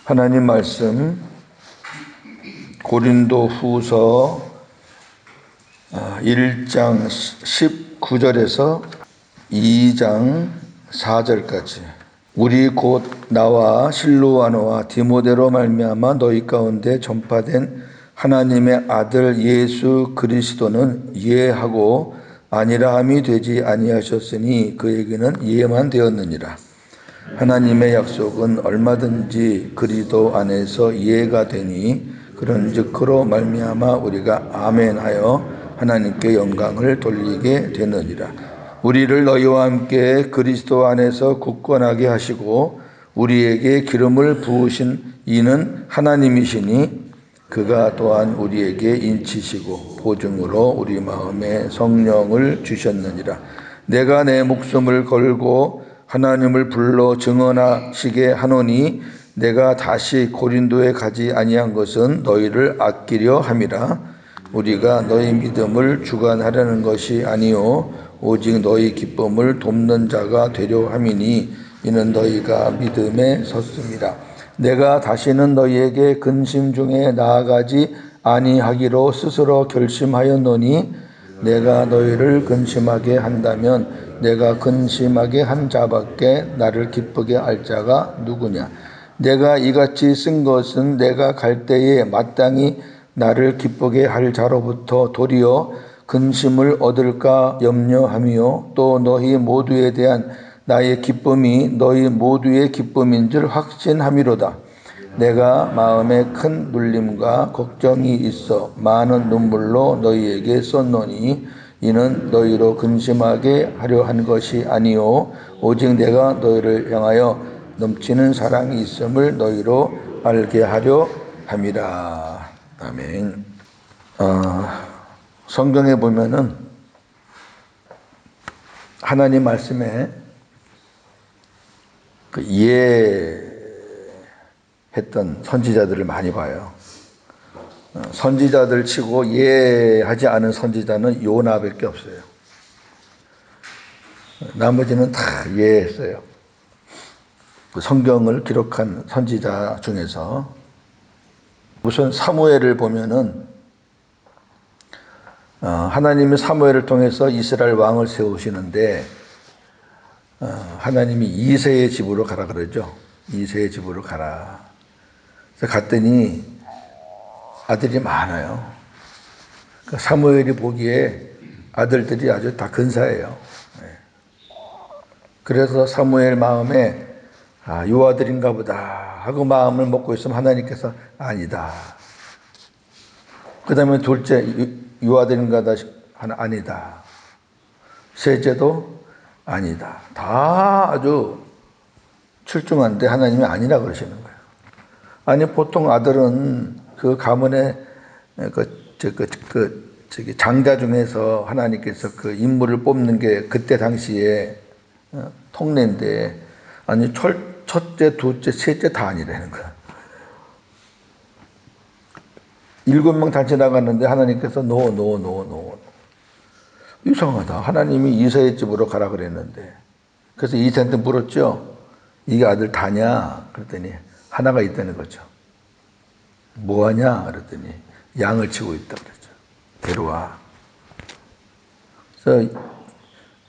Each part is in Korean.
하나님 말씀 고린도후서 1장 19절에서 2장 4절까지 우리 곧 나와 실로아노와 디모데로 말미암아 너희 가운데 전파된 하나님의 아들 예수 그리스도는 예하고 아니라함이 되지 아니하셨으니 그에게는 예만 되었느니라. 하나님의 약속은 얼마든지 그리스도 안에서 이해가 되니 그런즉 그로 말미암아 우리가 아멘하여 하나님께 영광을 돌리게 되느니라. 우리를 너희와 함께 그리스도 안에서 굳건하게 하시고 우리에게 기름을 부으신 이는 하나님이시니 그가 또한 우리에게 인치시고 보증으로 우리 마음에 성령을 주셨느니라. 내가 내 목숨을 걸고 하나님을 불러 증언하시게 하노니 내가 다시 고린도에 가지 아니한 것은 너희를 아끼려 함이라. 우리가 너희 믿음을 주관하려는 것이 아니요 오직 너희 기쁨을 돕는 자가 되려 함이니 이는 너희가 믿음에 섰습니다. 내가 다시는 너희에게 근심 중에 나아가지 아니하기로 스스로 결심하였노니 내가 너희를 근심하게 한다면 내가 근심하게 한 자밖에 나를 기쁘게 할 자가 누구냐. 내가 이같이 쓴 것은 내가 갈 때에 마땅히 나를 기쁘게 할 자로부터 도리어 근심을 얻을까 염려하며 또 너희 모두에 대한 나의 기쁨이 너희 모두의 기쁨인 줄 확신함이로다. 내가 마음에 큰 눌림과 걱정이 있어 많은 눈물로 너희에게 썼노니 이는 너희로 근심하게 하려 한 것이 아니요 오직 내가 너희를 향하여 넘치는 사랑이 있음을 너희로 알게 하려 함이라. 아멘. 성경에 보면은 하나님 말씀에 그 예했던 선지자들을 많이 봐요. 선지자들 치고 예하지 않은 선지자는 요나밖에 없어요. 나머지는 다 예했어요. 그 성경을 기록한 선지자 중에서 우선 사무엘을 보면은 하나님이 사무엘을 통해서 이스라엘 왕을 세우시는데 하나님이 이새의 집으로 가라 그러죠. 이새의 집으로 가라. 그래서 갔더니 아들이 많아요. 사무엘이 보기에 아들들이 아주 다 근사해요. 그래서 사무엘 마음에 요 아들인가 보다 하고 마음을 먹고 있으면 하나님께서 아니다. 그 다음에 둘째 요 아들인가 하나 아니다. 셋째도 아니다. 다 아주 출중한데 하나님이 아니라 그러시는 거예요. 아니 보통 아들은 그 가문의 장자 중에서 하나님께서 그 인물을 뽑는 게 그때 당시에 통례인데 아니 첫째, 둘째, 셋째 다 아니라는 거야. 7명 단체 나갔는데 하나님께서 노. 이상하다. 하나님이 이새의 집으로 가라 그랬는데. 그래서 이새한테 물었죠. 이게 아들 다냐? 그랬더니 하나가 있다는 거죠. 뭐하냐? 그랬더니 양을 치고 있다 그랬죠. 데려와. 그래서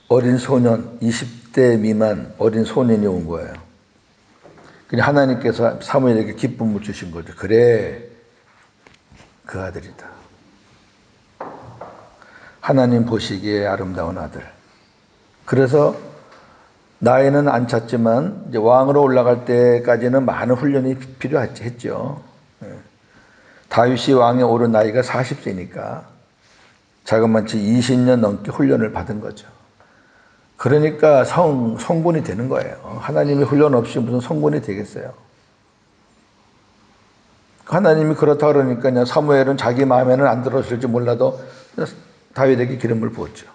어린 소년, 20대 미만 어린 소년이 온 거예요. 그냥 하나님께서 사무엘에게 기쁨을 주신 거죠. 그래, 그 아들이다. 하나님 보시기에 아름다운 아들. 그래서 나이는 안 찼지만 이제 왕으로 올라갈 때까지는 많은 훈련이 필요했죠. 다윗이 왕에 오른 나이가 40세니까 자그마치 20년 넘게 훈련을 받은 거죠. 그러니까 성군이 되는 거예요. 하나님의 훈련 없이 무슨 성군이 되겠어요. 하나님이 그렇다 그러니까 사무엘은 자기 마음에는 안 들었을지 몰라도 다윗에게 기름을 부었죠.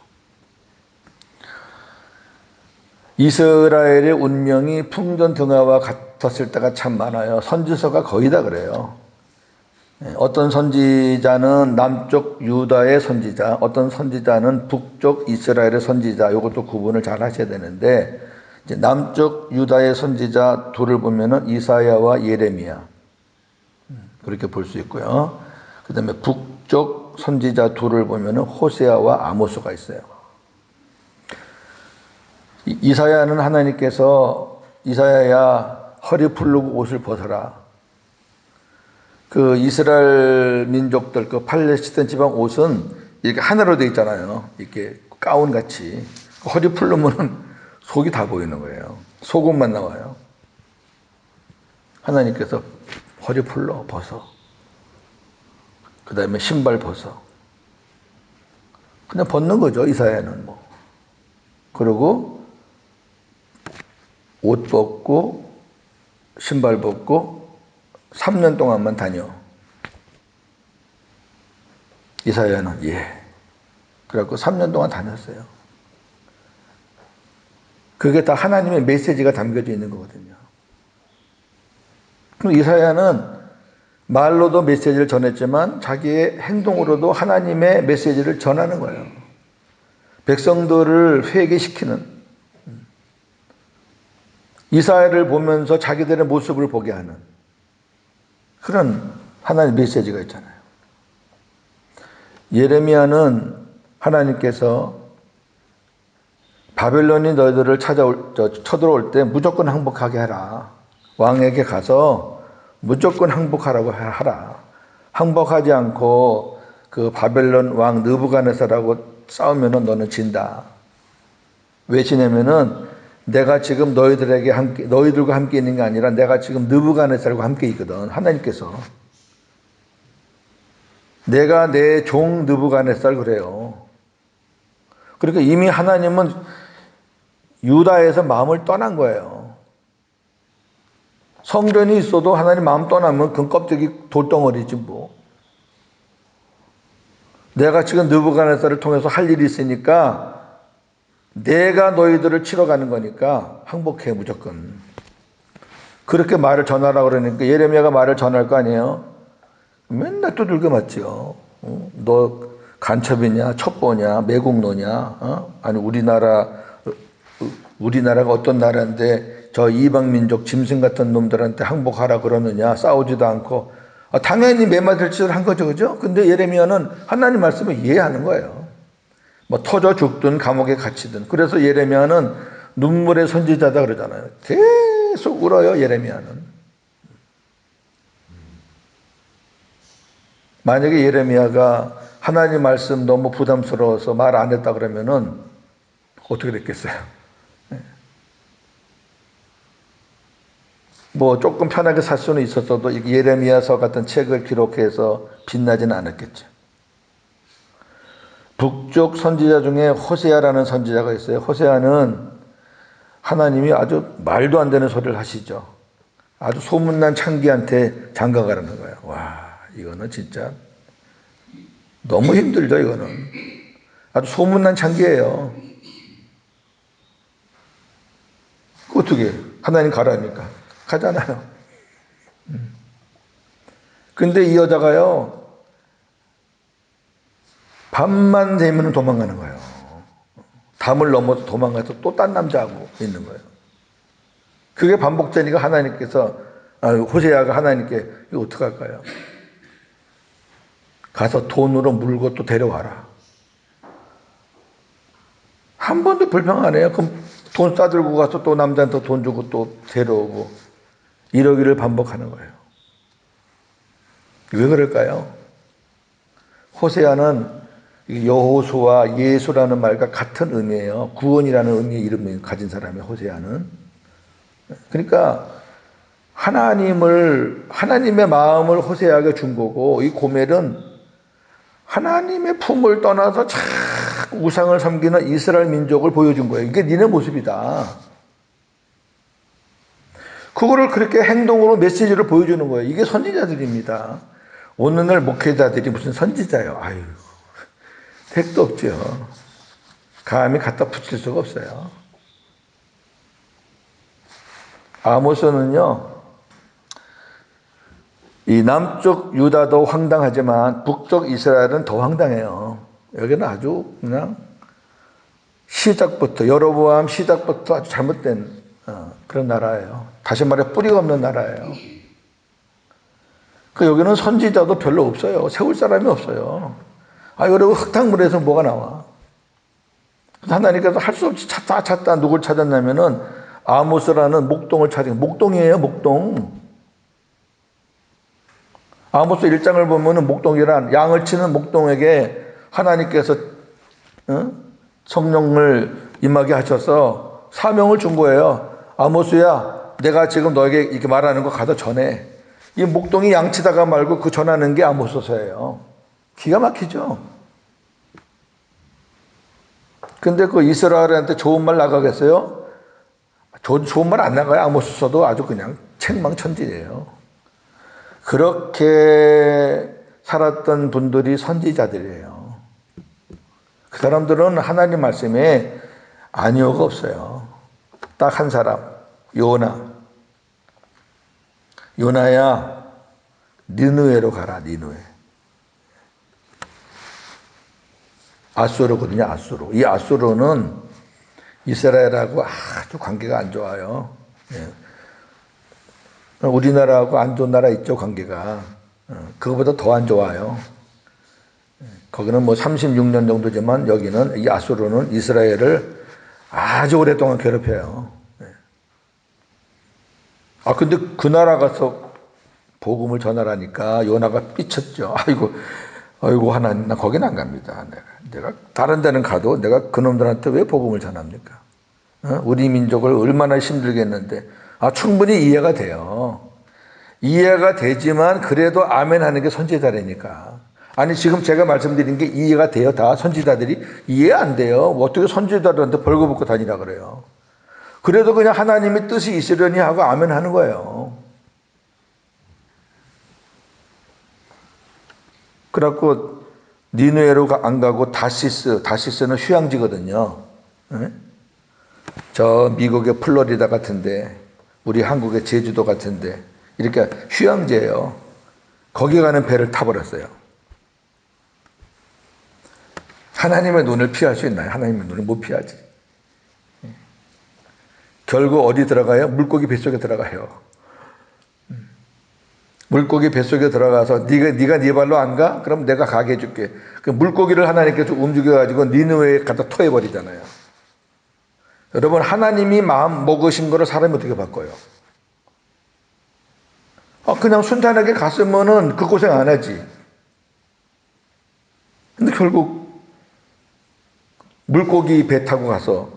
이스라엘의 운명이 풍전등화와 같았을 때가 참 많아요. 선지서가 거의 다 그래요. 어떤 선지자는 남쪽 유다의 선지자, 어떤 선지자는 북쪽 이스라엘의 선지자, 이것도 구분을 잘 하셔야 되는데 이제 남쪽 유다의 선지자 둘을 보면은 이사야와 예레미야. 그렇게 볼 수 있고요. 그 다음에 북쪽 선지자 둘을 보면 호세아와 아모스가 있어요. 이사야는 하나님께서 이사야야 허리 풀르고 옷을 벗어라. 그 이스라엘 민족들 그 팔레스타인 지방 옷은 이렇게 하나로 되어 있잖아요. 이렇게 가운 같이 허리 풀르면 속이 다 보이는 거예요. 속옷만 나와요. 하나님께서 허리 풀러 벗어. 그 다음에 신발 벗어. 그냥 벗는 거죠. 이사야는 뭐. 그리고 옷 벗고 신발 벗고 3년 동안만 다녀. 이사야는 예. 그래갖고 3년 동안 다녔어요. 그게 다 하나님의 메시지가 담겨져 있는 거거든요. 이사야는 말로도 메시지를 전했지만 자기의 행동으로도 하나님의 메시지를 전하는 거예요. 백성들을 회개시키는, 이사야를 보면서 자기들의 모습을 보게 하는 그런 하나님의 메시지가 있잖아요. 예레미야는 하나님께서 바벨론이 너희들을 쳐들어올 때 무조건 항복하게 하라. 왕에게 가서 무조건 항복하라고 하라. 항복하지 않고 그 바벨론 왕 느부갓네살하고 싸우면은 너는 진다. 왜 지냐면은 내가 지금 너희들과 함께 있는 게 아니라 내가 지금 느부갓네살과 함께 있거든. 하나님께서. 내가 내 종 느부갓네살 그래요. 그러니까 이미 하나님은 유다에서 마음을 떠난 거예요. 성전이 있어도 하나님 마음 떠나면 그 껍데기 돌덩어리지 뭐. 내가 지금 느부갓네살을 통해서 할 일이 있으니까 내가 너희들을 치러 가는 거니까 항복해 무조건. 그렇게 말을 전하라고 그러니까 예레미야가 말을 전할 거 아니에요. 맨날 두들겨 맞죠. 너 간첩이냐 첩보냐 매국노냐 아니 우리나라가 어떤 나라인데 저 이방 민족 짐승 같은 놈들한테 항복하라 그러느냐. 싸우지도 않고 당연히 매맞을 짓을 한 거죠. 그죠? 근데 예레미야는 하나님 말씀을 이해하는 거예요. 뭐 터져 죽든 감옥에 갇히든. 그래서 예레미야는 눈물의 선지자다 그러잖아요. 계속 울어요. 예레미야는. 만약에 예레미야가 하나님 말씀 너무 부담스러워서 말 안 했다 그러면은 어떻게 됐겠어요? 뭐 조금 편하게 살 수는 있었어도 예레미야서 같은 책을 기록해서 빛나지는 않았겠죠. 북쪽 선지자 중에 호세아라는 선지자가 있어요. 호세아는 하나님이 아주 말도 안 되는 소리를 하시죠. 아주 소문난 창기한테 장가가라는 거예요. 와, 이거는 진짜 너무 힘들죠, 이거는. 아주 소문난 창기예요. 어떻게 하나님 가라니까 가잖아요. 근데 이 여자가요, 밤만 되면 도망가는 거예요. 담을 넘어서 도망가서 또 딴 남자하고 있는 거예요. 그게 반복되니까 하나님께서 호세아가 하나님께 이거 어떡할까요? 가서 돈으로 물고 또 데려와라. 한 번도 불평 안 해요. 그럼 돈 싸들고 가서 또 남자한테 돈 주고 또 데려오고 이러기를 반복하는 거예요. 왜 그럴까요? 호세아는 여호수와 예수라는 말과 같은 의미예요. 구원이라는 의미의 이름을 가진 사람이에요. 호세아는. 그러니까 하나님의 마음을 호세아에게 준 거고, 이 고멜은 하나님의 품을 떠나서 자꾸 우상을 섬기는 이스라엘 민족을 보여준 거예요. 이게 니네 모습이다. 그거를 그렇게 행동으로 메시지를 보여주는 거예요. 이게 선지자들입니다. 오늘날 목회자들이 무슨 선지자예요. 아유, 택도 없죠. 감히 갖다 붙일 수가 없어요. 아모스는요, 이 남쪽 유다도 황당하지만 북쪽 이스라엘은 더 황당해요. 여기는 아주 그냥 여로보암 시작부터 아주 잘못된 그런 나라예요. 다시 말해 뿌리가 없는 나라예요. 그 여기는 선지자도 별로 없어요. 세울 사람이 없어요. 그리고 흙탕물에서 뭐가 나와? 하나님께서 할 수 없이 찾다 누굴 찾았냐면은 아모스라는 목동을 찾은 목동이에요. 목동. 아모스 1장을 보면은 목동이란 양을 치는 목동에게 하나님께서 성령을 임하게 하셔서 사명을 준 거예요. 아모스야, 내가 지금 너에게 이렇게 말하는 거 가서 전해. 이 목동이 양치다가 말고 그 전하는 게 아모스서예요. 기가 막히죠. 근데 그 이스라엘한테 좋은 말 나가겠어요? 좋은 말 안 나가요. 아모스서도 아주 그냥 책망천지예요. 그렇게 살았던 분들이 선지자들이에요. 그 사람들은 하나님 말씀에 아니오가 없어요. 딱 한 사람, 요나. 요나야, 니느웨로 가라, 니느웨. 아수르거든요, 아수르. 이 아수르는 이스라엘하고 아주 관계가 안 좋아요. 우리나라하고 안 좋은 나라 있죠, 관계가. 그거보다 더 안 좋아요. 거기는 뭐 36년 정도지만 여기는 이 아수르는 이스라엘을 아주 오랫동안 괴롭혀요. 근데 그 나라 가서 복음을 전하라니까 요나가 삐쳤죠. 아이고 하나님, 나 거긴 안 갑니다. 내가 다른 데는 가도 내가 그놈들한테 왜 복음을 전합니까? 우리 민족을 얼마나 힘들겠는데. 충분히 이해가 돼요. 이해가 되지만 그래도 아멘 하는 게 선지자라니까. 지금 제가 말씀드린 게 이해가 돼요. 다 선지자들이 이해 안 돼요. 어떻게 선지자들한테 벌거벗고 다니라 그래요. 그래도 그냥 하나님의 뜻이 있으려니 하고 아멘 하는 거예요. 그래갖고 니느웨로 안 가고 다시스는 휴양지거든요. 저 미국의 플로리다 같은데, 우리 한국의 제주도 같은데 이렇게 휴양지예요. 거기 가는 배를 타버렸어요. 하나님의 눈을 피할 수 있나요? 하나님의 눈을 못 피하지. 결국 어디 들어가요? 물고기 뱃속에 들어가요. 물고기 뱃속에 들어가서 네가 네 발로 안 가? 그럼 내가 가게 해줄게. 그 물고기를 하나님께서 움직여가지고 니느웨에 갖다 토해버리잖아요. 여러분, 하나님이 마음 먹으신 거를 사람이 어떻게 바꿔요? 그냥 순탄하게 갔으면은 그 고생 안 하지. 근데 결국 물고기 배 타고 가서,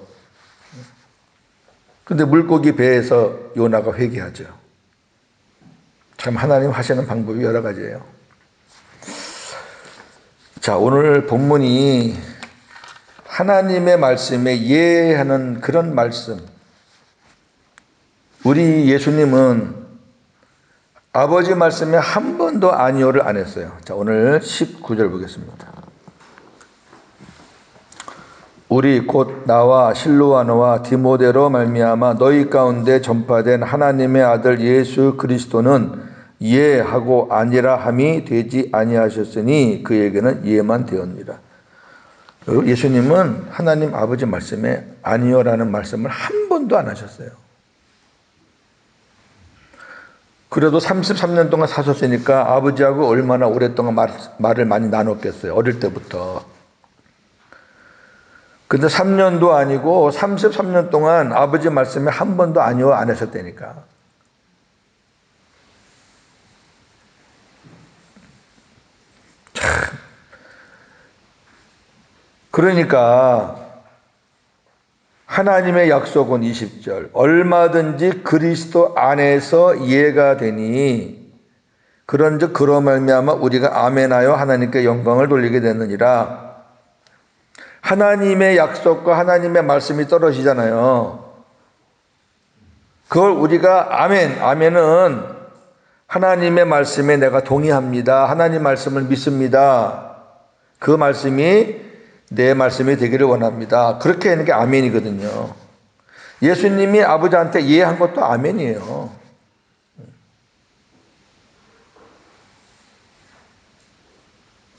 근데 물고기 배에서 요나가 회개하죠. 참 하나님 하시는 방법이 여러 가지예요. 자, 오늘 본문이 하나님의 말씀에 예하는 그런 말씀. 우리 예수님은 아버지 말씀에 한 번도 아니오를 안 했어요. 자, 오늘 19절 보겠습니다. 우리 곧 나와 실로아노와 디모데로 말미암아 너희 가운데 전파된 하나님의 아들 예수 그리스도는 예하고 아니라 함이 되지 아니하셨으니 그에게는 예만 되었느니라. 예수님은 하나님 아버지 말씀에 아니요라는 말씀을 한 번도 안 하셨어요. 그래도 33년 동안 사셨으니까 아버지하고 얼마나 오랫동안 말을 많이 나눴겠어요. 어릴 때부터. 근데 3년도 아니고 33년 동안 아버지 말씀에 한 번도 아니요 안 하셨다니까. 참. 그러니까 하나님의 약속은 20절 얼마든지 그리스도 안에서 이해가 되니 그런즉 그로 말미암아 우리가 아멘하여 하나님께 영광을 돌리게 되느니라. 하나님의 약속과 하나님의 말씀이 떨어지잖아요. 그걸 우리가 아멘은 하나님의 말씀에 내가 동의합니다. 하나님 말씀을 믿습니다. 그 말씀이 내 말씀이 되기를 원합니다. 그렇게 하는 게 아멘이거든요. 예수님이 아버지한테 이해한 것도 아멘이에요.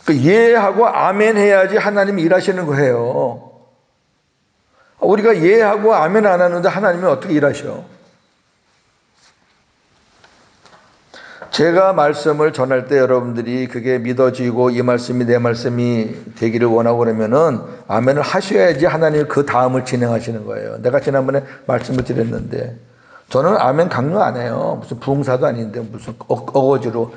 그 이해하고 아멘 해야지 하나님이 일하시는 거예요. 우리가 이해하고 아멘 안 하는데 하나님이 어떻게 일하셔? 제가 말씀을 전할 때 여러분들이 그게 믿어지고 이 말씀이 내 말씀이 되기를 원하고 그러면은 아멘을 하셔야지 하나님이 그 다음을 진행하시는 거예요. 내가 지난번에 말씀을 드렸는데 저는 아멘 강요 안 해요. 무슨 부흥사도 아닌데 무슨 어거지로.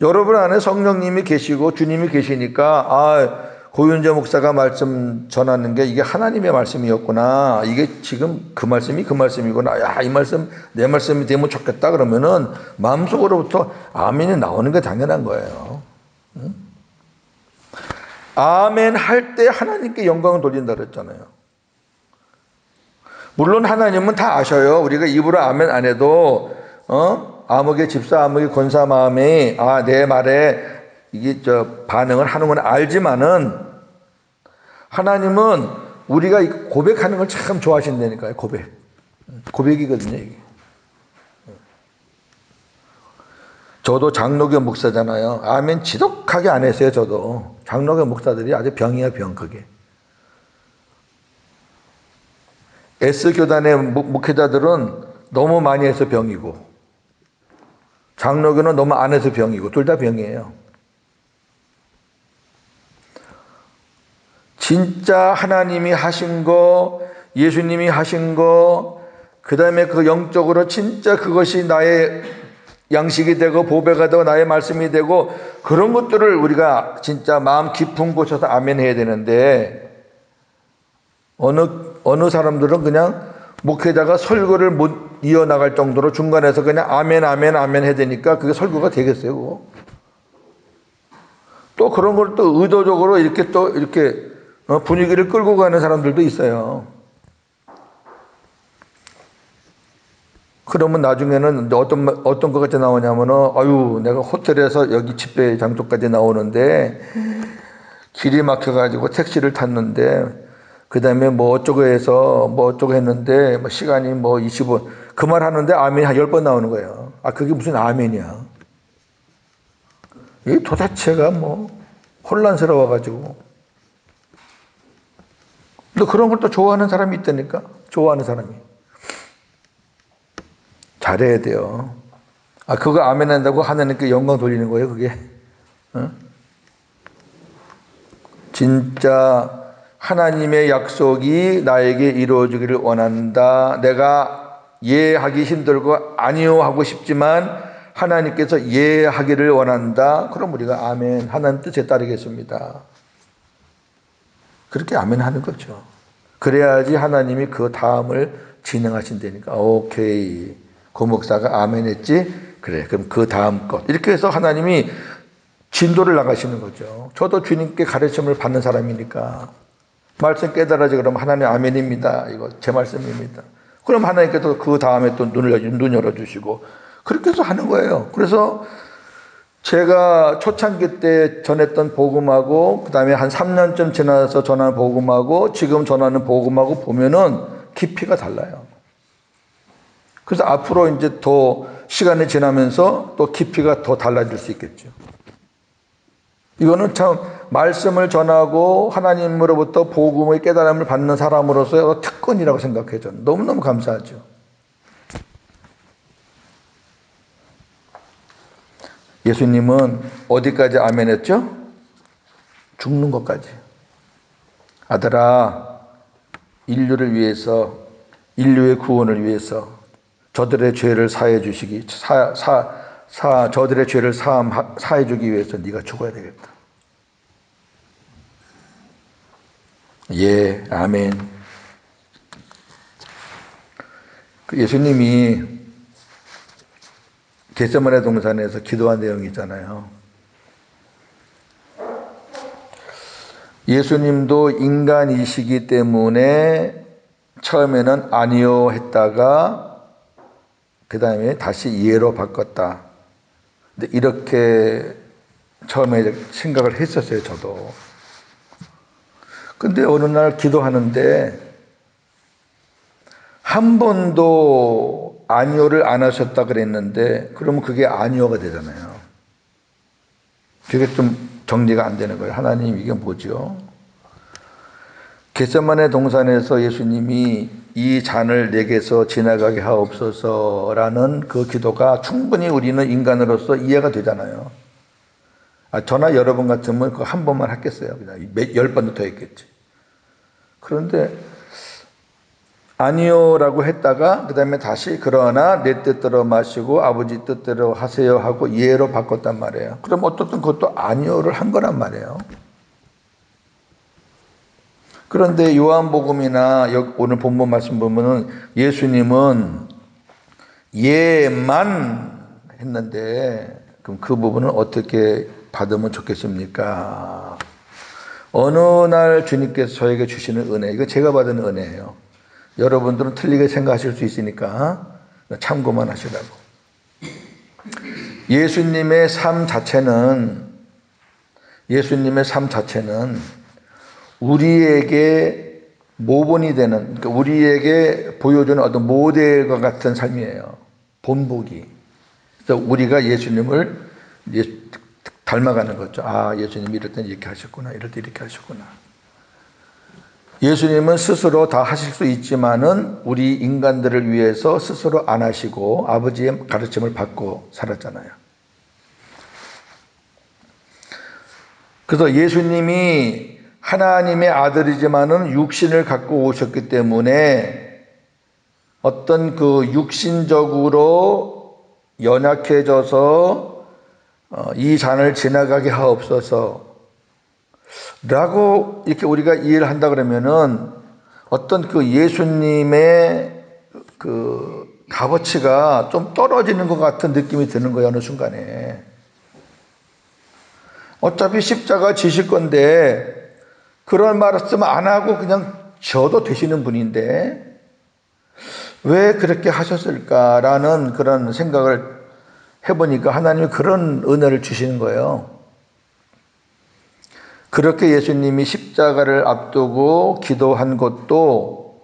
여러분 안에 성령님이 계시고 주님이 계시니까 고윤재 목사가 말씀 전하는 게 이게 하나님의 말씀이었구나. 이게 지금 그 말씀이 그 말씀이구나. 야, 이 말씀 내 말씀이 되면 좋겠다 그러면은 마음속으로부터 아멘이 나오는 게 당연한 거예요. 응? 아멘 할 때 하나님께 영광을 돌린다 그랬잖아요. 물론 하나님은 다 아셔요. 우리가 입으로 아멘 안 해도 아무개 집사 아무개 권사 마음이 내 말에 이게 반응을 하는 건 알지만은 하나님은 우리가 고백하는 걸 참 좋아하신다니까요. 고백이거든요. 이게. 저도 장로교 목사잖아요. 아멘 지독하게 안 했어요. 저도 장로교 목사들이 아주 병이야 병 그게. S교단의 목회자들은 너무 많이 해서 병이고 장로교는 너무 안 해서 병이고 둘 다 병이에요. 진짜 하나님이 하신 거, 예수님이 하신 거, 그 다음에 그 영적으로 진짜 그것이 나의 양식이 되고 보배가 되고 나의 말씀이 되고 그런 것들을 우리가 진짜 마음 깊은 곳에서 아멘 해야 되는데 어느 사람들은 그냥 목회자가 설교를 못 이어나갈 정도로 중간에서 그냥 아멘 아멘 아멘 해야 되니까 그게 설교가 되겠어요. 그거? 또 그런 걸 또 의도적으로 이렇게 분위기를 끌고 가는 사람들도 있어요. 그러면 나중에는 어떤 것까지 나오냐면은 내가 호텔에서 여기 집회 장소까지 나오는데 길이 막혀가지고 택시를 탔는데 그 다음에 뭐 어쩌고 해서 뭐 어쩌고 했는데 뭐 시간이 뭐 20분 그 말 하는데 아멘이 한 10번 나오는 거예요. 그게 무슨 아멘이야. 이 도대체가 뭐 혼란스러워가지고. 근데 그런 걸 또 좋아하는 사람이 있다니까. 좋아하는 사람이. 잘해야 돼요. 그거 아멘 한다고 하나님께 영광 돌리는 거예요, 그게. 진짜 하나님의 약속이 나에게 이루어지기를 원한다. 내가 예하기 힘들고 아니요 하고 싶지만 하나님께서 예하기를 원한다. 그럼 우리가 아멘, 하나님 뜻에 따르겠습니다. 그렇게 아멘 하는 거죠. 그래야지 하나님이 그 다음을 진행하신다니까. 오케이. 고 목사가 아멘 했지? 그래. 그럼 그 다음 것. 이렇게 해서 하나님이 진도를 나가시는 거죠. 저도 주님께 가르침을 받는 사람이니까. 말씀 깨달아지 그러면 하나님 아멘입니다. 이거 제 말씀입니다. 그럼 하나님께서 그 다음에 또 눈 열어주시고 그렇게 해서 하는 거예요. 그래서 제가 초창기 때 전했던 복음하고 그 다음에 한 3년쯤 지나서 전하는 복음하고 지금 전하는 복음하고 보면은 깊이가 달라요. 그래서 앞으로 이제 더 시간이 지나면서 또 깊이가 더 달라질 수 있겠죠. 이거는 참 말씀을 전하고 하나님으로부터 복음의 깨달음을 받는 사람으로서의 특권이라고 생각해요. 저는 너무너무 감사하죠. 예수님은 어디까지 아멘했죠? 죽는 것까지. 아들아, 인류를 위해서, 인류의 구원을 위해서 저들의 죄를 사해 주시기, 저들의 죄를 사해 주기 위해서 네가 죽어야 되겠다. 예, 아멘. 예수님이 겟세마네 동산에서 기도한 내용이 있잖아요. 예수님도 인간이시기 때문에 처음에는 아니요 했다가 그 다음에 다시 예로 바꿨다. 근데 이렇게 처음에 생각을 했었어요, 저도. 근데 어느 날 기도하는데 한 번도 아니요를 안 하셨다 그랬는데 그러면 그게 아니요가 되잖아요. 그게 좀 정리가 안 되는 거예요. 하나님 이게 뭐죠? 겟세마네 동산에서 예수님이 이 잔을 내게서 지나가게 하옵소서라는 그 기도가 충분히 우리는 인간으로서 이해가 되잖아요. 저나 여러분 같으면 그거 한 번만 했겠어요. 그냥 10번도 더 했겠지. 그런데 아니요라고 했다가 그 다음에 다시 그러나 내 뜻대로 마시고 아버지 뜻대로 하세요 하고 예로 바꿨단 말이에요. 그럼 어떻든 그것도 아니요를 한 거란 말이에요. 그런데 요한복음이나 오늘 본문 말씀 보면은 예수님은 예만 했는데 그럼 그 부분은 어떻게 받으면 좋겠습니까? 어느 날 주님께서 저에게 주시는 은혜, 이거 제가 받은 은혜예요. 여러분들은 틀리게 생각하실 수 있으니까 참고만 하시라고. 예수님의 삶 자체는 우리에게 모본이 되는, 그러니까 우리에게 보여주는 어떤 모델과 같은 삶이에요. 본보기. 그래서 우리가 예수님을 닮아가는 거죠. 아, 예수님이 이럴 때 이렇게 하셨구나. 이럴 때 이렇게 하셨구나. 예수님은 스스로 다 하실 수 있지만은 우리 인간들을 위해서 스스로 안 하시고 아버지의 가르침을 받고 살았잖아요. 그래서 예수님이 하나님의 아들이지만은 육신을 갖고 오셨기 때문에 어떤 그 육신적으로 연약해져서 이 잔을 지나가게 하옵소서 라고 이렇게 우리가 이해를 한다 그러면은 어떤 그 예수님의 그 값어치가 좀 떨어지는 것 같은 느낌이 드는 거예요, 어느 순간에. 어차피 십자가 지실 건데 그런 말씀을 안 하고 그냥 져도 되시는 분인데 왜 그렇게 하셨을까라는 그런 생각을 해보니까 하나님이 그런 은혜를 주시는 거예요. 그렇게 예수님이 십자가를 앞두고 기도한 것도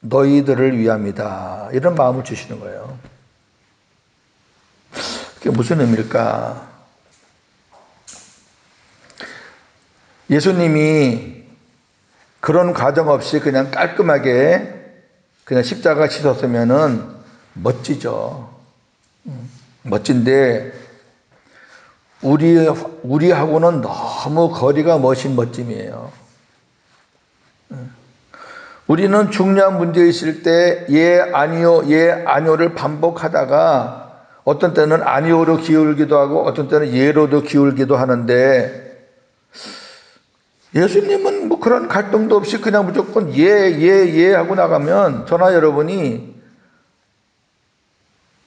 너희들을 위함이다. 이런 마음을 주시는 거예요. 그게 무슨 의미일까? 예수님이 그런 과정 없이 그냥 깔끔하게 그냥 십자가 치셨으면은 멋지죠. 멋진데 우리하고는 너무 거리가 먼 멋짐이에요. 우리는 중요한 문제 있을 때 예 아니요 예 아니요를 반복하다가 어떤 때는 아니요로 기울기도 하고 어떤 때는 예로도 기울기도 하는데 예수님은 뭐 그런 갈등도 없이 그냥 무조건 예 하고 나가면 저나 여러분이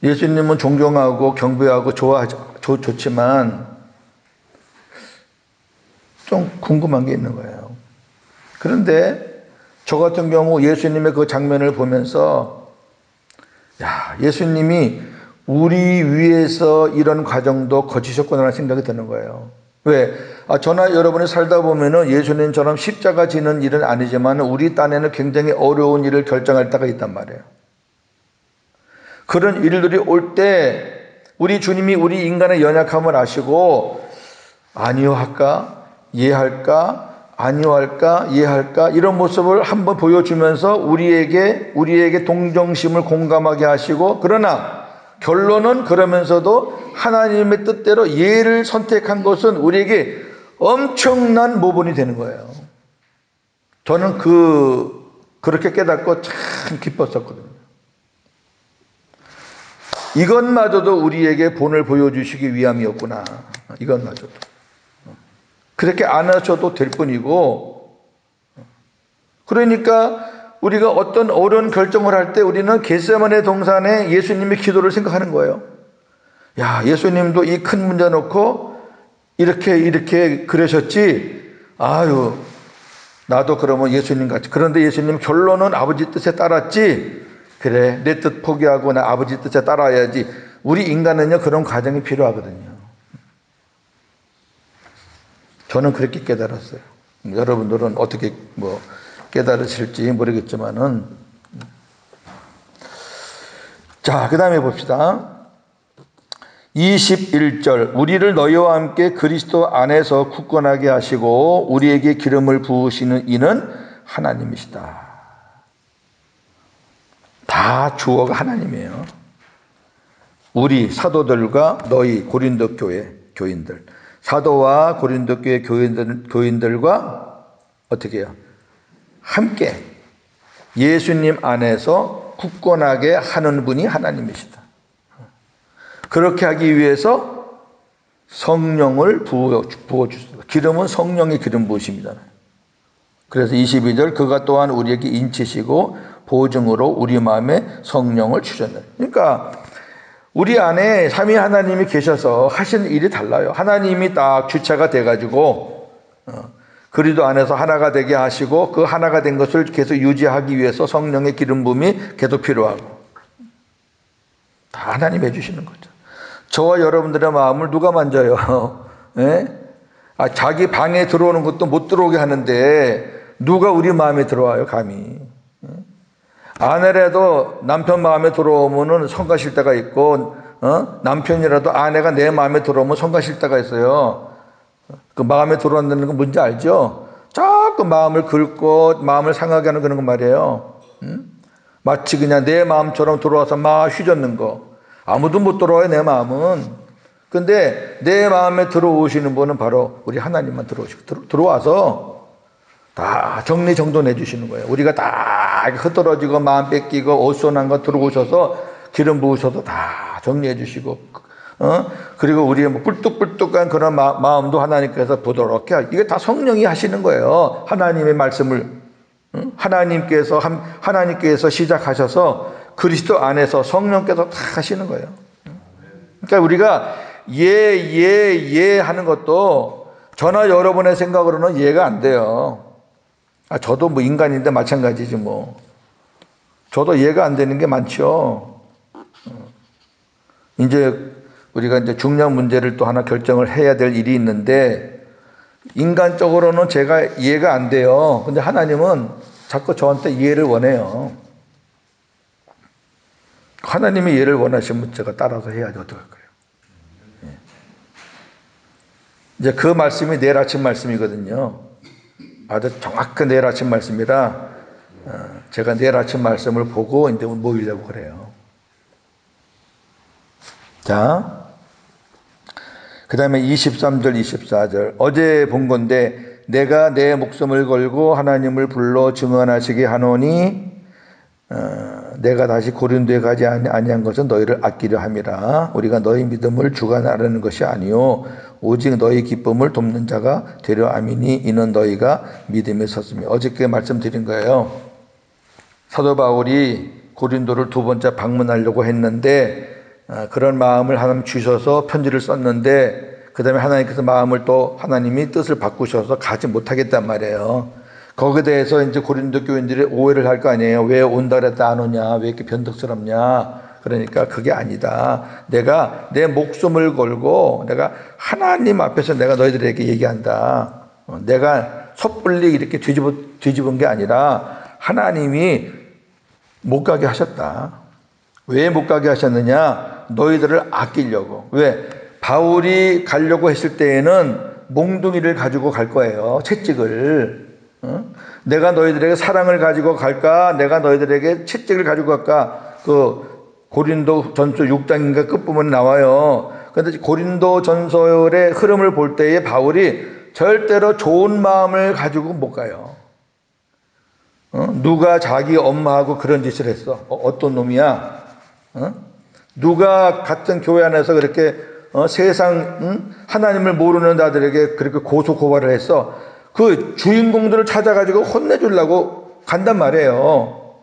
예수님은 존경하고 경배하고 좋지만 좀 궁금한 게 있는 거예요. 그런데 저 같은 경우 예수님의 그 장면을 보면서 야, 예수님이 우리 위해서 이런 과정도 거치셨구나라는 생각이 드는 거예요. 왜? 저나 여러분이 살다 보면은 예수님처럼 십자가 지는 일은 아니지만 우리 딴에는 굉장히 어려운 일을 결정할 때가 있단 말이에요. 그런 일들이 올 때 우리 주님이 우리 인간의 연약함을 아시고 아니요 할까? 예 할까? 아니요 할까? 예 할까? 이런 모습을 한번 보여주면서 우리에게 동정심을 공감하게 하시고 그러나 결론은 그러면서도 하나님의 뜻대로 예를 선택한 것은 우리에게 엄청난 모본이 되는 거예요. 저는 그렇게 깨닫고 참 기뻤었거든요. 이것마저도 우리에게 본을 보여주시기 위함이었구나. 이것마저도. 그렇게 안 하셔도 될 뿐이고, 그러니까 우리가 어떤 어려운 결정을 할 때 우리는 겟세마네 동산에 예수님의 기도를 생각하는 거예요. 야, 예수님도 이 큰 문제 놓고 이렇게 그러셨지. 아유, 나도 그러면 예수님 같이. 그런데 예수님 결론은 아버지 뜻에 따랐지. 그래, 내 뜻 포기하고 나 아버지 뜻에 따라야지. 우리 인간은요, 그런 과정이 필요하거든요. 저는 그렇게 깨달았어요. 여러분들은 어떻게 깨달으실지 모르겠지만은. 자, 그 다음에 봅시다. 21절 우리를 너희와 함께 그리스도 안에서 굳건하게 하시고 우리에게 기름을 부으시는 이는 하나님이시다. 다 주어가 하나님이에요. 우리 사도들과 너희 고린도 교회 교인들, 사도와 고린도 교회 교인들과 어떻게 해요? 함께 예수님 안에서 굳건하게 하는 분이 하나님이시다. 그렇게 하기 위해서 성령을 부어주시다. 기름은 성령의 기름 부으심이잖아요. 그래서 22절 그가 또한 우리에게 인치시고 보증으로 우리 마음에 성령을 주셨다. 그러니까 우리 안에 삼위 하나님이 계셔서 하시는 일이 달라요. 하나님이 딱 주체가 돼가지고 그리스도 안에서 하나가 되게 하시고 그 하나가 된 것을 계속 유지하기 위해서 성령의 기름 부음이 계속 필요하고 다 하나님 해주시는 거죠. 저와 여러분들의 마음을 누가 만져요? 예? 자기 방에 들어오는 것도 못 들어오게 하는데 누가 우리 마음에 들어와요, 감히. 아내라도 남편 마음에 들어오면은 성가실 때가 있고, 남편이라도 아내가 내 마음에 들어오면 성가실 때가 있어요. 그 마음에 들어온다는 건 뭔지 알죠? 자꾸 마음을 긁고 마음을 상하게 하는 그런 거 말이에요. 마치 그냥 내 마음처럼 들어와서 막 휘젓는 거. 아무도 못 들어와요, 내 마음은. 근데 내 마음에 들어오시는 분은 바로 우리 하나님만 들어와서 다 정리정돈해 주시는 거예요. 우리가 다 흐트러지고 마음 뺏기고 어수선한 거 들어오셔서 기름 부으셔서 다 정리해 주시고 그리고 우리의 뭐 뿔뚝뿔뚝한 그런 마음도 하나님께서 부드럽게 이게 다 성령이 하시는 거예요. 하나님의 말씀을 하나님께서 시작하셔서 그리스도 안에서 성령께서 다 하시는 거예요. 그러니까 우리가 예 하는 것도 저나 여러분의 생각으로는 이해가 안 돼요. 저도 뭐 인간인데 마찬가지지 뭐. 저도 이해가 안 되는 게 많죠. 이제 우리가 이제 중요한 문제를 또 하나 결정을 해야 될 일이 있는데 인간적으로는 제가 이해가 안 돼요. 근데 하나님은 자꾸 저한테 이해를 원해요. 하나님이 이해를 원하시면 제가 따라서 해야지 어떡할 거예요. 이제 그 말씀이 내일 아침 말씀이거든요. 아주 정확한 내일 아침 말씀이라 제가 내일 아침 말씀을 보고 이제 모이려고 그래요. 자, 그 다음에 23절, 24절. 어제 본 건데, 내가 내 목숨을 걸고 하나님을 불러 증언하시게 하노니, 내가 다시 고린도에 가지 아니한 것은 너희를 아끼려 함이라. 우리가 너희 믿음을 주관하려는 것이 아니요 오직 너희 기쁨을 돕는 자가 되려 함이니 이는 너희가 믿음에 섰으며. 어저께 말씀드린 거예요. 사도 바울이 고린도를 두 번째 방문하려고 했는데 그런 마음을 하나님 주셔서 편지를 썼는데 그 다음에 하나님께서 마음을 또 하나님이 뜻을 바꾸셔서 가지 못하겠단 말이에요. 거기에 대해서 이제 고린도 교인들이 오해를 할 거 아니에요. 왜 온다 그랬다 안 오냐? 왜 이렇게 변덕스럽냐? 그러니까 그게 아니다. 내가 내 목숨을 걸고 내가 하나님 앞에서 내가 너희들에게 얘기한다. 내가 섣불리 이렇게 뒤집은 게 아니라 하나님이 못 가게 하셨다. 왜 못 가게 하셨느냐? 너희들을 아끼려고. 왜? 바울이 가려고 했을 때에는 몽둥이를 가지고 갈 거예요. 채찍을. 내가 너희들에게 사랑을 가지고 갈까? 내가 너희들에게 채찍을 가지고 갈까? 그 고린도 전서 6장인가 끝부분에 나와요. 그런데 고린도 전서의 흐름을 볼 때에 바울이 절대로 좋은 마음을 가지고 못 가요. 누가 자기 엄마하고 그런 짓을 했어? 어떤 놈이야? 누가 같은 교회 안에서 그렇게 세상 하나님을 모르는 자들에게 그렇게 고소 고발을 했어? 그 주인공들을 찾아가지고 혼내주려고 간단 말이에요.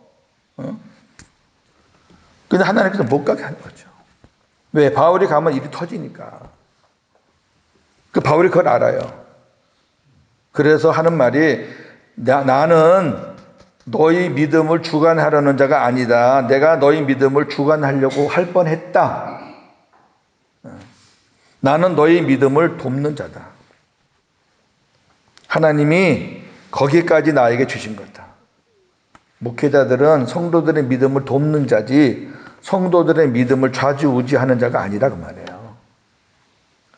근데 하나님께서 못 가게 하는 거죠. 왜? 바울이 가면 일이 터지니까. 그 바울이 그걸 알아요. 그래서 하는 말이 나는 너희 믿음을 주관하려는 자가 아니다. 내가 너희 믿음을 주관하려고 할 뻔했다. 나는 너희 믿음을 돕는 자다. 하나님이 거기까지 나에게 주신 거다. 목회자들은 성도들의 믿음을 돕는 자지 성도들의 믿음을 좌지우지하는 자가 아니라 그 말이에요.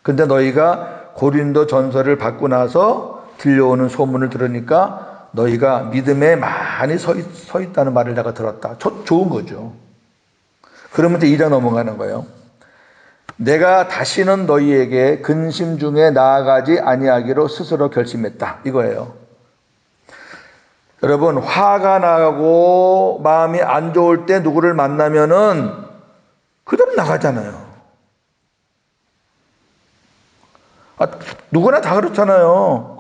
근데 너희가 고린도 전서를 받고 나서 들려오는 소문을 들으니까 너희가 믿음에 막 많이 서 있다는 말을 내가 들었다. 좋은 거죠. 그러면 이제 2장 넘어가는 거예요. 내가 다시는 너희에게 근심 중에 나아가지 아니하기로 스스로 결심했다. 이거예요. 여러분, 화가 나고 마음이 안 좋을 때 누구를 만나면은 그대로 나가잖아요. 누구나 다 그렇잖아요.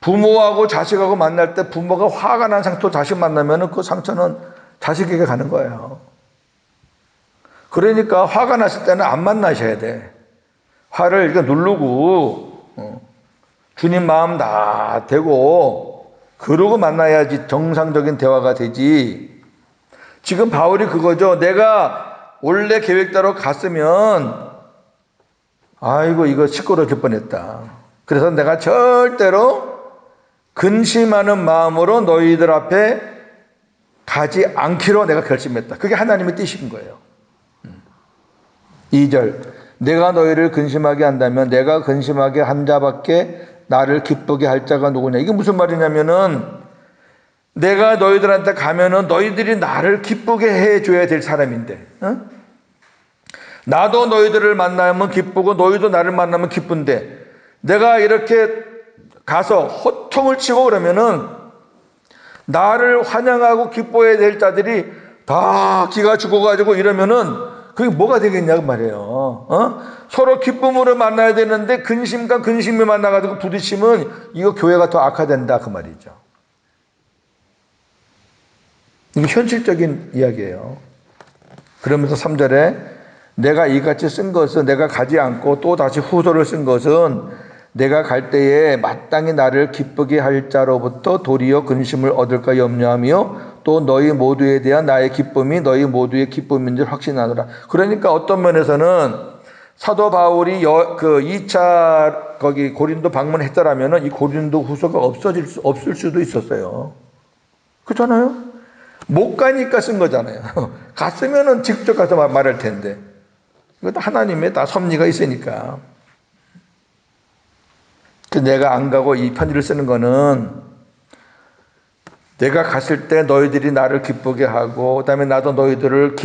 부모하고 자식하고 만날 때 부모가 화가 난 상태로 자식 만나면은 그 상처는 자식에게 가는 거예요. 그러니까 화가 났을 때는 안 만나셔야 돼. 화를 이렇게 누르고 주님 마음 다 되고 그러고 만나야지 정상적인 대화가 되지. 지금 바울이 그거죠. 내가 원래 계획대로 갔으면 아이고 이거 시끄러질 뻔했다. 그래서 내가 절대로 근심하는 마음으로 너희들 앞에 가지 않기로 내가 결심했다. 그게 하나님의 뜻인 거예요. 2절 내가 너희를 근심하게 한다면 내가 근심하게 한 자밖에 나를 기쁘게 할 자가 누구냐. 이게 무슨 말이냐면은 내가 너희들한테 가면은 너희들이 나를 기쁘게 해줘야 될 사람인데 나도 너희들을 만나면 기쁘고 너희도 나를 만나면 기쁜데 내가 이렇게 가서 호통을 치고 그러면은 나를 환영하고 기뻐해야 될 자들이 다 기가 죽어가지고 이러면은 그게 뭐가 되겠냐고 말이에요. 서로 기쁨으로 만나야 되는데 근심과 근심이 만나가지고 부딪히면 이거 교회가 더 악화된다 그 말이죠. 이게 현실적인 이야기예요. 그러면서 3절에 내가 이같이 쓴 것은 내가 가지 않고 또 다시 후소를 쓴 것은 내가 갈 때에 마땅히 나를 기쁘게 할 자로부터 도리어 근심을 얻을까 염려하며 또 너희 모두에 대한 나의 기쁨이 너희 모두의 기쁨인 줄 확신하노라. 그러니까 어떤 면에서는 사도 바울이 그 2차 거기 고린도 방문했더라면은 이 고린도 후서가 없을 수도 있었어요. 그렇잖아요? 못 가니까 쓴 거잖아요. 갔으면은 직접 가서 말할 텐데. 이것도 하나님의 다 섭리가 있으니까. 내가 안 가고 이 편지를 쓰는 거는 내가 갔을 때 너희들이 나를 기쁘게 하고 그다음에 나도 너희들로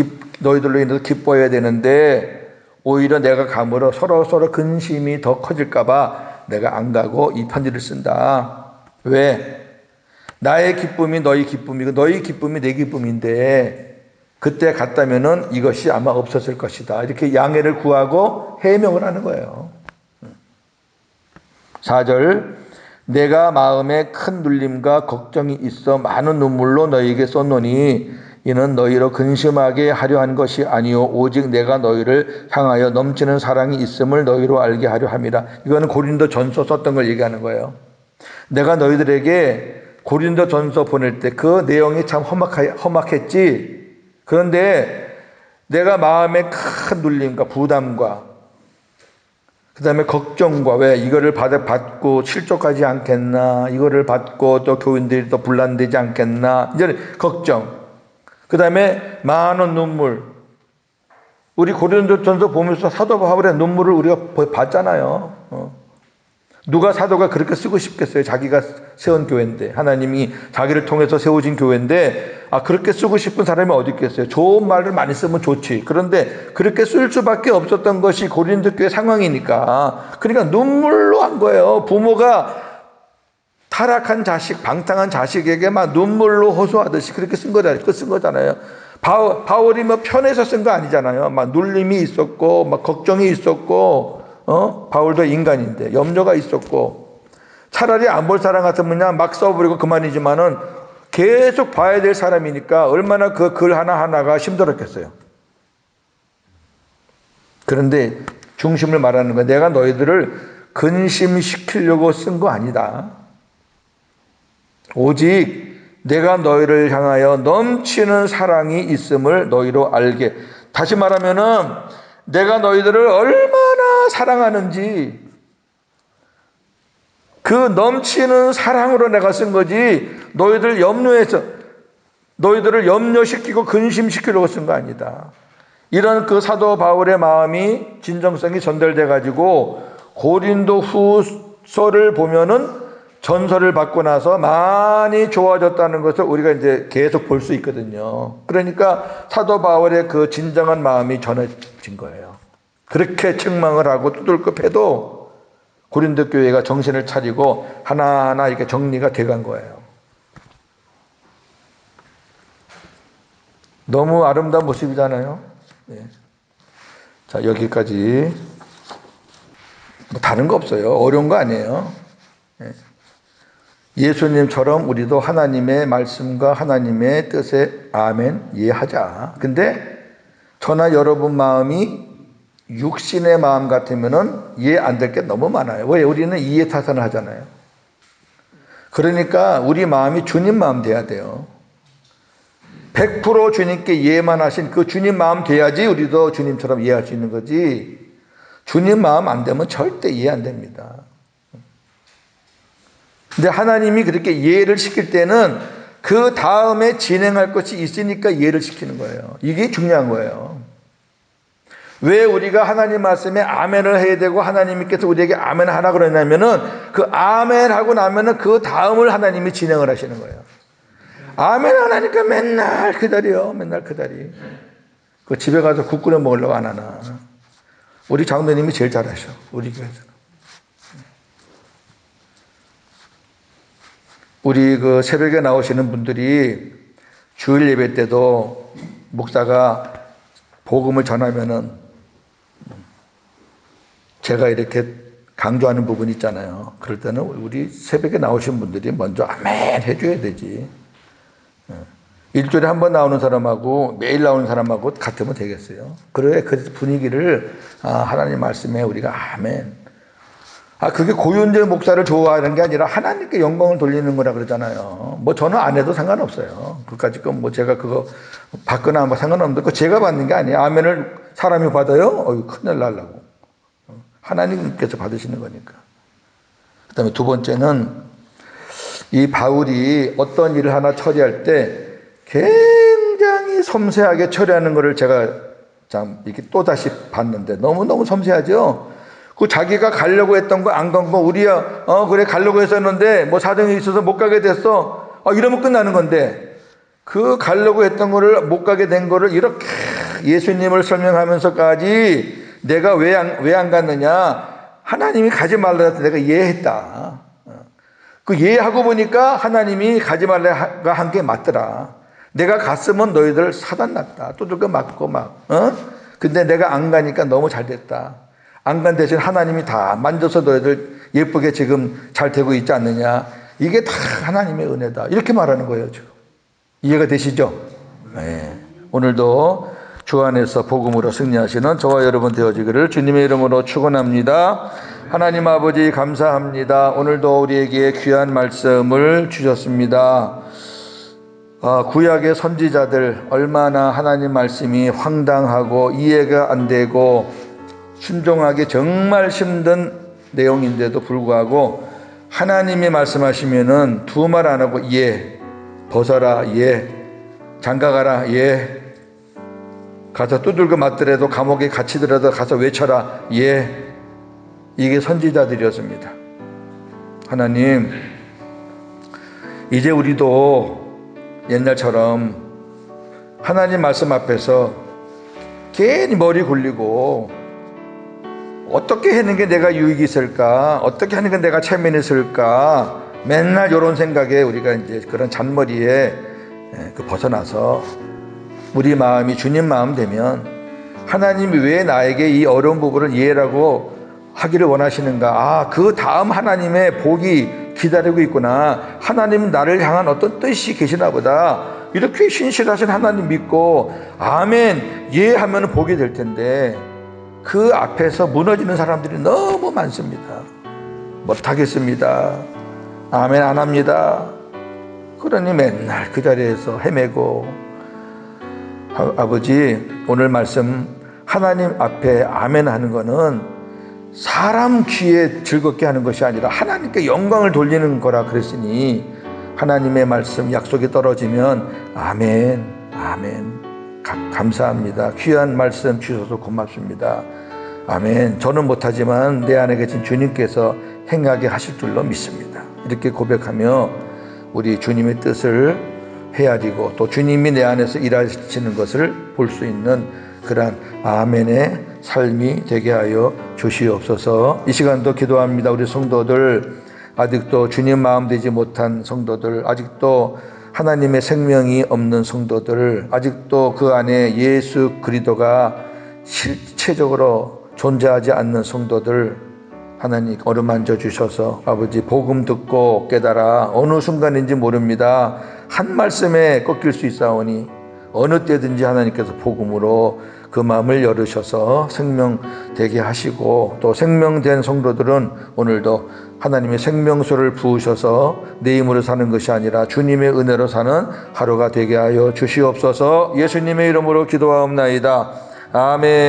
인해서 기뻐해야 되는데 오히려 내가 감으로 서로 근심이 더 커질까 봐 내가 안 가고 이 편지를 쓴다. 왜? 나의 기쁨이 너희 기쁨이고 너희 기쁨이 내 기쁨인데 그때 갔다면은 이것이 아마 없었을 것이다. 이렇게 양해를 구하고 해명을 하는 거예요. 4절 내가 마음에 큰 눌림과 걱정이 있어 많은 눈물로 너희에게 썼노니 이는 너희로 근심하게 하려 한 것이 아니요 오직 내가 너희를 향하여 넘치는 사랑이 있음을 너희로 알게 하려 함이라. 이거는 고린도 전서 썼던 걸 얘기하는 거예요. 내가 너희들에게 고린도 전서 보낼 때 그 내용이 참 험악했지. 그런데 내가 마음에 큰 눌림과 부담과 그 다음에 걱정과 왜 이거를 받고 실족하지 않겠나, 이거를 받고 또 교인들이 또 분란되지 않겠나, 이제 걱정. 그 다음에 많은 눈물. 우리 고린도전서 보면서 사도 바울의 눈물을 우리가 봤잖아요. 누가 사도가 그렇게 쓰고 싶겠어요? 자기가 세운 교회인데 하나님이 자기를 통해서 세우신 교회인데 그렇게 쓰고 싶은 사람이 어디 있겠어요? 좋은 말을 많이 쓰면 좋지. 그런데 그렇게 쓸 수밖에 없었던 것이 고린도 교회 상황이니까 그러니까 눈물로 한 거예요. 부모가 타락한 자식, 방탕한 자식에게 막 눈물로 호소하듯이 그렇게 쓴 거잖아요. 바울이 뭐 편해서 쓴 거 아니잖아요. 막 눌림이 있었고 막 걱정이 있었고 바울도 인간인데 염려가 있었고 차라리 안 볼 사람 같으면 그냥 막 써버리고 그만이지만은 계속 봐야 될 사람이니까 얼마나 그 글 하나하나가 힘들었겠어요. 그런데 중심을 말하는 거야. 내가 너희들을 근심시키려고 쓴 거 아니다. 오직 내가 너희를 향하여 넘치는 사랑이 있음을 너희로 알게. 다시 말하면은 내가 너희들을 얼마나 사랑하는지 그 넘치는 사랑으로 내가 쓴 거지 너희들을 염려시키고 근심시키려고 쓴 거 아니다. 이런 그 사도 바울의 마음이 진정성이 전달돼 가지고 고린도 후서를 보면은 전설을 받고 나서 많이 좋아졌다는 것을 우리가 이제 계속 볼 수 있거든요. 그러니까 사도 바울의 그 진정한 마음이 전해진 거예요. 그렇게 책망을 하고 두들급해도 고린도 교회가 정신을 차리고 하나하나 이렇게 정리가 돼간 거예요. 너무 아름다운 모습이잖아요. 네. 자, 여기까지. 뭐 다른 거 없어요. 어려운 거 아니에요. 네. 예수님처럼 우리도 하나님의 말씀과 하나님의 뜻에 아멘 이해하자. 근데 저나 여러분 마음이 육신의 마음 같으면은 이해 안 될 게 너무 많아요. 왜? 우리는 이해 타산을 하잖아요. 그러니까 우리 마음이 주님 마음 돼야 돼요. 100% 주님께 이해만 하신 그 주님 마음 돼야지 우리도 주님처럼 이해할 수 있는 거지. 주님 마음 안 되면 절대 이해 안 됩니다. 근데 하나님이 그렇게 이해를 시킬 때는 그 다음에 진행할 것이 있으니까 이해를 시키는 거예요. 이게 중요한 거예요. 왜 우리가 하나님 말씀에 아멘을 해야 되고 하나님께서 우리에게 아멘 하라 그러냐면은 그 아멘 하고 나면은 그 다음을 하나님이 진행을 하시는 거예요. 아멘 안 하니까 맨날 기다려. 맨날 기다려. 그 집에 가서 국 끓여 먹으려고 안 하나. 우리 장로님이 제일 잘하셔. 우리 교회에서는. 우리 그 새벽에 나오시는 분들이 주일 예배 때도 목사가 복음을 전하면은 제가 이렇게 강조하는 부분이 있잖아요. 그럴 때는 우리 새벽에 나오신 분들이 먼저 아멘 해줘야 되지. 일주일에 한 번 나오는 사람하고 매일 나오는 사람하고 같으면 되겠어요. 그래 그 분위기를 하나님 말씀에 우리가 아멘. 그게 고윤재 목사를 좋아하는 게 아니라 하나님께 영광을 돌리는 거라 그러잖아요. 뭐 저는 안 해도 상관없어요. 그까짓 건 뭐 제가 그거 받거나 뭐 상관없는데 그 제가 받는 게 아니에요. 아멘을 사람이 받아요? 큰일 날라고. 하나님께서 받으시는 거니까. 그 다음에 두 번째는 이 바울이 어떤 일을 하나 처리할 때 굉장히 섬세하게 처리하는 것을 제가 참 이렇게 또다시 봤는데 너무너무 섬세하죠? 그 자기가 가려고 했던 거 안 간 거 우리야 그래 가려고 했었는데 뭐 사정이 있어서 못 가게 됐어. 이러면 끝나는 건데 그 가려고 했던 거를 못 가게 된 거를 이렇게 예수님을 설명하면서까지 내가 왜 안 갔느냐? 하나님이 가지 말라 해서 내가 이해했다. 그 이해하고 보니까 하나님이 가지 말라가 한 게 맞더라. 내가 갔으면 너희들 사단 났다. 두들겨 맞고 근데 내가 안 가니까 너무 잘 됐다. 안 간 대신 하나님이 다 만져서 너희들 예쁘게 지금 잘 되고 있지 않느냐. 이게 다 하나님의 은혜다. 이렇게 말하는 거예요, 지금. 이해가 되시죠? 네. 오늘도 주 안에서 복음으로 승리하시는 저와 여러분 되어지기를 주님의 이름으로 축원합니다. 하나님 아버지 감사합니다. 오늘도 우리에게 귀한 말씀을 주셨습니다. 구약의 선지자들 얼마나 하나님 말씀이 황당하고 이해가 안 되고 순종하기 정말 힘든 내용인데도 불구하고 하나님이 말씀하시면은 두 말 안 하고 예, 벗어라 예, 장가가라 예, 가서 두들겨 맞더라도 감옥에 갇히더라도 가서 외쳐라 예. 이게 선지자들이었습니다. 하나님 이제 우리도 옛날처럼 하나님 말씀 앞에서 괜히 머리 굴리고 어떻게 하는 게 내가 유익이 있을까, 어떻게 하는 게 내가 체면이 있을까, 맨날 이런 생각에 우리가 이제 그런 잔머리에 벗어나서 우리 마음이 주님 마음 되면 하나님이 왜 나에게 이 어려운 부분을 이해라고 하기를 원하시는가. 그 다음 하나님의 복이 기다리고 있구나. 하나님은 나를 향한 어떤 뜻이 계시나 보다. 이렇게 신실하신 하나님 믿고 아멘 예 하면 복이 될 텐데 그 앞에서 무너지는 사람들이 너무 많습니다. 못하겠습니다. 아멘 안 합니다. 그러니 맨날 그 자리에서 헤매고. 아버지 오늘 말씀 하나님 앞에 아멘 하는 거는 사람 귀에 즐겁게 하는 것이 아니라 하나님께 영광을 돌리는 거라 그랬으니 하나님의 말씀 약속이 떨어지면 아멘 아멘 감사합니다. 귀한 말씀 주셔서 고맙습니다. 아멘. 저는 못하지만 내 안에 계신 주님께서 행하게 하실 줄로 믿습니다. 이렇게 고백하며 우리 주님의 뜻을 헤아리고 또 주님이 내 안에서 일하시는 것을 볼 수 있는 그러한 아멘의 삶이 되게 하여 주시옵소서. 이 시간도 기도합니다. 우리 성도들, 아직도 주님 마음 되지 못한 성도들, 아직도 하나님의 생명이 없는 성도들, 아직도 그 안에 예수 그리스도가 실체적으로 존재하지 않는 성도들, 하나님 어루만져 주셔서 아버지 복음 듣고 깨달아 어느 순간인지 모릅니다. 한 말씀에 꺾일 수 있사오니 어느 때든지 하나님께서 복음으로 그 마음을 열으셔서 생명되게 하시고, 또 생명된 성도들은 오늘도 하나님의 생명수를 부으셔서 내 힘으로 사는 것이 아니라 주님의 은혜로 사는 하루가 되게 하여 주시옵소서. 예수님의 이름으로 기도하옵나이다. 아멘.